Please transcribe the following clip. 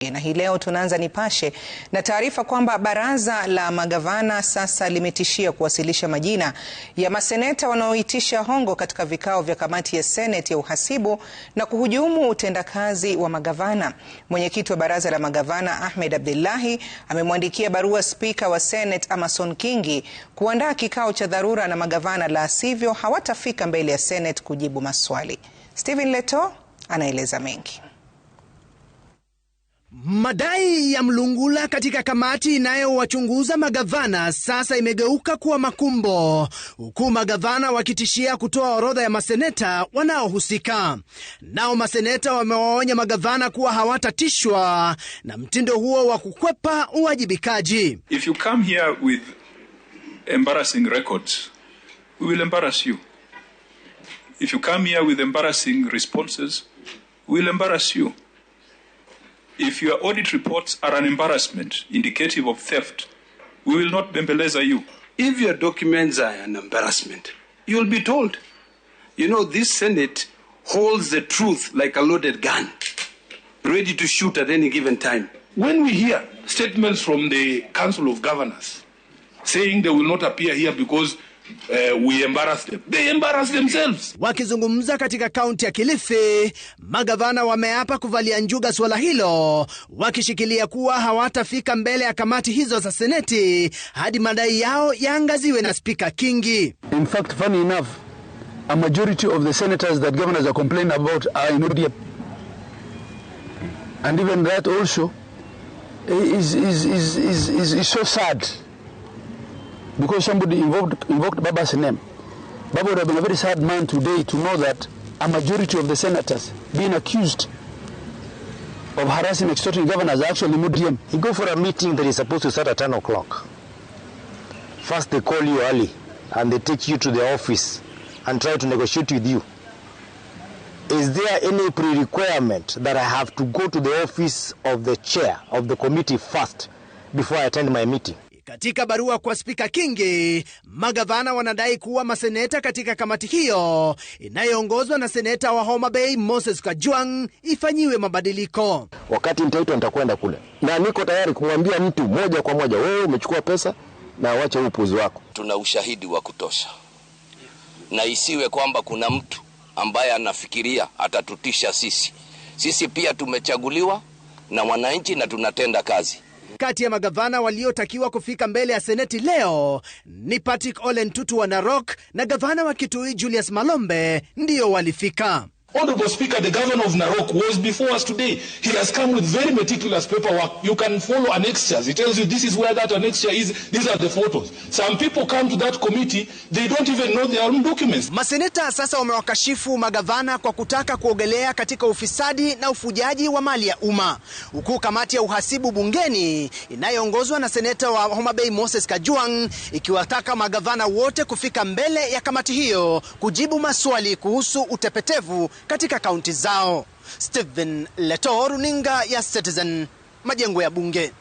Na hii leo tunaanza Nipashe na taarifa kwamba baraza la magavana sasa limetishia kuwasilisha majina ya maseneta wanaoitisha hongo katika vikao vya kamati ya Senate ya uhasibu na kuhujumu utendakazi wa magavana. Mwenyekiti wa baraza la magavana Ahmed Abdullahi amemwandikia barua spika wa Senate Amason Kingi kuandaa kikao cha dharura na magavana, la sivyo hawatafika mbele ya Senate kujibu maswali. Stephen Leto anaeleza mengi. Madai ya mlungula katika kamati inayowachunguza magavana sasa imegeuka kuwa makumbo, huku magavana wakitishia kutoa orodha ya maseneta wanaohusika. Nao maseneta wamewaonya magavana kuwa hawatatishwa na mtindo huo wa kukwepa uwajibikaji. If you come here with embarrassing records, we will embarrass you. If you come here with embarrassing responses, we will embarrass you. If your audit reports are an embarrassment indicative of theft, we will not bembeleza you. If your documents are an embarrassment, you will be told. You know, this Senate holds the truth like a loaded gun, ready to shoot at any given time. When we hear statements from the Council of Governors saying they will not appear here because we embarrass them, they embarrass themselves. Wakizungumza katika kaunti ya Kilifi, magavana wameapa kuvalia njuga swala hilo, wakishikilia kuwa hawatafika mbele ya kamati hizo za seneti hadi madai yao yaangaziwe na Spika Kingi. In fact, funny enough, a majority of the senators that governors are complaining about are in ODM. And even that also is so sad. Because somebody invoked Baba's name. Baba would have been a very sad man today to know that a majority of the senators being accused of harassing, extorting governors are actually Mudiam. You go for a meeting that is supposed to start at 10 o'clock. First they call you early and they take you to the office and try to negotiate with you. Is there any pre-requirement that I have to go to the office of the chair of the committee first before I attend my meeting? Katika barua kwa Spika Kingi, magavana wanadai kuwa maseneta katika kamati hiyo inayoongozwa na seneta wa Homa Bay Moses Kajwang ifanyiwe mabadiliko. Wakati nitaitwa nitakwenda kule. Na niko tayari kumwambia mtu moja kwa moja, wewe umechukua pesa na wacha upuzi wako. Tuna ushahidi wa kutosha. Na isiwe kwamba kuna mtu ambaye anafikiria atatutisha sisi. Sisi pia tumechaguliwa na wananchi na tunatenda kazi. Kati ya magavana waliotakiwa kufika mbele ya seneti leo ni Patrick Ole Ntutu wa Narok na gavana wa Kitui Julius Malombe ndio walifika. Honorable Speaker, the governor of Narok was before us today. He has come with very meticulous paperwork. You can follow annexures. He tells you this is where that annexure is. These are the photos. Some people come to that committee, they don't even know their own documents. Maseneta sasa wamewakashifu magavana kwa kutaka kuogelea katika ufisadi na ufujaji wa mali ya umma. Huku kamati ya uhasibu bungeni inayoongozwa na seneta wa Homa Bay Moses Kajwang ikiwataka magavana wote kufika mbele ya kamati hiyo kujibu maswali kuhusu utepetevu katika kaunti zao. Stephen Leto, runinga ya Citizen, majengo ya bunge.